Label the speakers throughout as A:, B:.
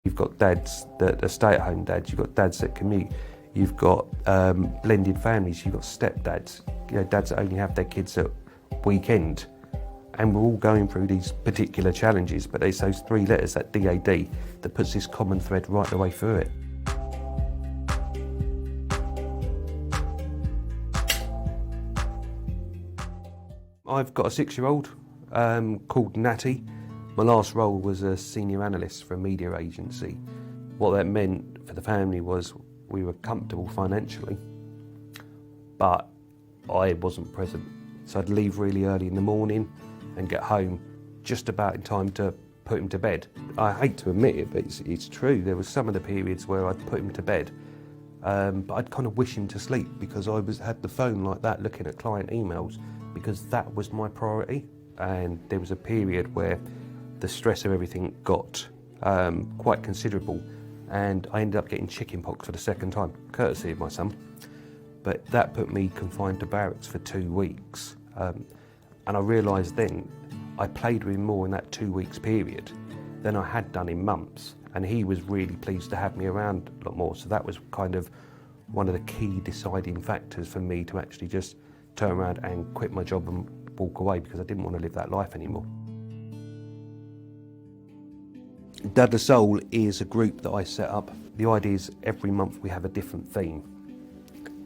A: You've got dads that are stay-at-home dads, you've got dads that commute, you've got blended families, you've got stepdads, dads that only have their kids at weekend. And we're all going through these particular challenges, but it's those three letters, that DAD, that puts this common thread right the way through it. I've got a 6-year-old called Natty. My last role was a senior analyst for a media agency. What that meant for the family was we were comfortable financially, but I wasn't present. So I'd leave really early in the morning and get home just about in time to put him to bed. I hate to admit it, but it's true. There were some of the periods where I'd put him to bed, but I'd kind of wish him to sleep because I had the phone like that looking at client emails because that was my priority. And there was a period where the stress of everything got quite considerable, and I ended up getting chickenpox for the second time, courtesy of my son. But that put me confined to barracks for 2 weeks. And I realised then I played with him more in that 2 weeks period than I had done in months. And he was really pleased to have me around a lot more. So that was kind of one of the key deciding factors for me to actually just turn around and quit my job and walk away, because I didn't want to live that life anymore. Dad the Soul is a group that I set up. The idea is every month we have a different theme,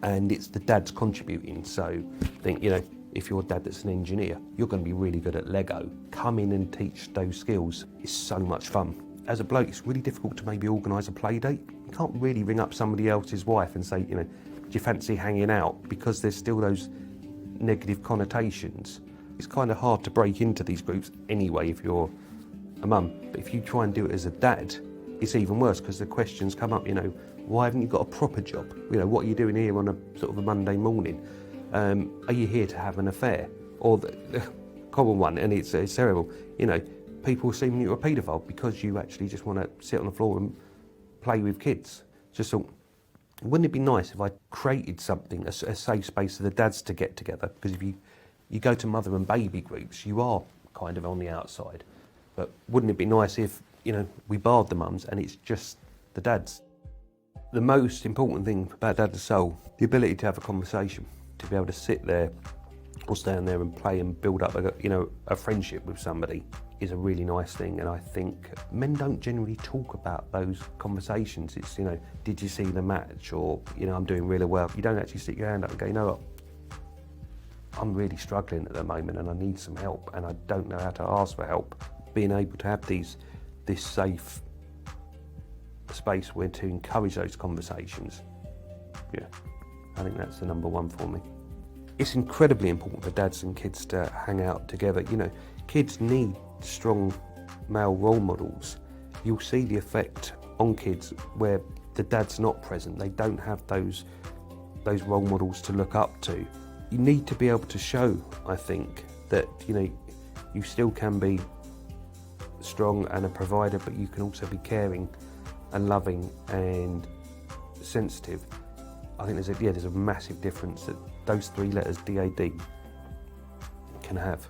A: and it's the dads contributing. So think, if you're a dad that's an engineer, you're going to be really good at Lego. Come in and teach those skills. It's so much fun. As a bloke, it's really difficult to maybe organise a play date. You can't really ring up somebody else's wife and say, do you fancy hanging out? Because there's still those negative connotations. It's kind of hard to break into these groups anyway if you're a mum. But if you try and do it as a dad, it's even worse, because the questions come up, why haven't you got a proper job? What are you doing here on a sort of a Monday morning? Are you here to have an affair? Or the common one, and it's terrible, people assume you're a paedophile because you actually just want to sit on the floor and play with kids. Just thought, wouldn't it be nice if I created something, a safe space for the dads to get together? Because if you go to mother and baby groups, you are kind of on the outside. But wouldn't it be nice if, we barred the mums and it's just the dads? The most important thing about Dad the Soul, the ability to have a conversation, to be able to sit there or stand there and play and build up a friendship with somebody is a really nice thing. And I think men don't generally talk about those conversations. It's, did you see the match? Or, I'm doing really well. You don't actually stick your hand up and go, you know what? I'm really struggling at the moment and I need some help and I don't know how to ask for help. Being able to have this safe space where to encourage those conversations, I think that's the number one for me. It's incredibly important for dads and kids to hang out together. Kids need strong male role models. You'll see the effect on kids where the dad's not present. They don't have those role models to look up to. You need to be able to show, I think, that you still can be strong and a provider, but you can also be caring and loving and sensitive. I think there's a massive difference that those three letters, DAD, can have.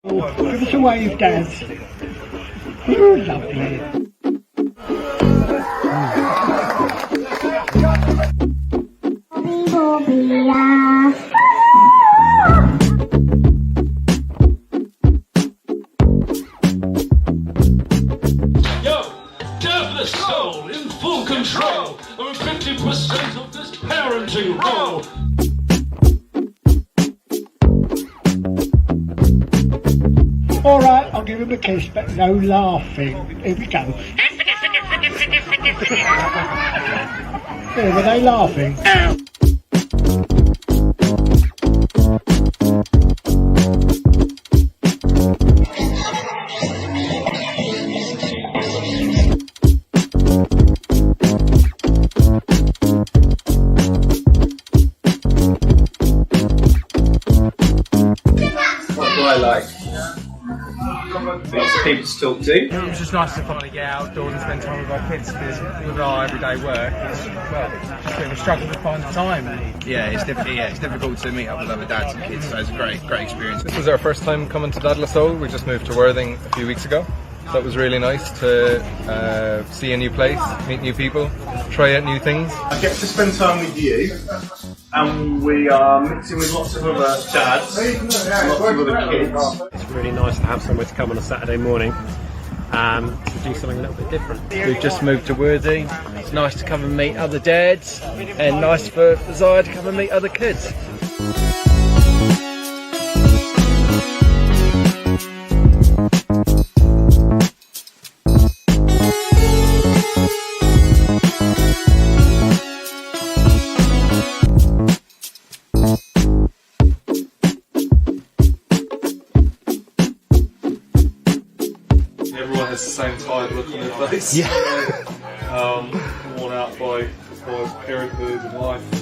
B: Give us a wave, Dad. Ooh, lovely.
C: Soul in full control over 50% of this parenting role.
B: All right, I'll give him a kiss, but no laughing. Here we go. Were they laughing?
D: What do I like? Lots of people to talk to.
E: It was just nice to finally get outdoors and spend time with our kids, because with our everyday work, it's a bit of a struggle to find the time.
F: Yeah, it's difficult to meet up with other dads and kids, so it's a great experience.
G: This was our first time coming to Dad Soul. We just moved to Worthing a few weeks ago. So it was really nice to see a new place, meet new people, try out new things.
H: I get to spend time with you, and we are mixing with lots of other dads, lots of other kids.
I: It's really nice to have somewhere to come on a Saturday morning to do something a little bit different.
E: We've just moved to Worthing. It's nice to come and meet other dads, and nice for Zaya to come and meet other kids.
H: Everyone has the same tired look on their face.
E: Yeah.
H: Worn out by parenthood and life.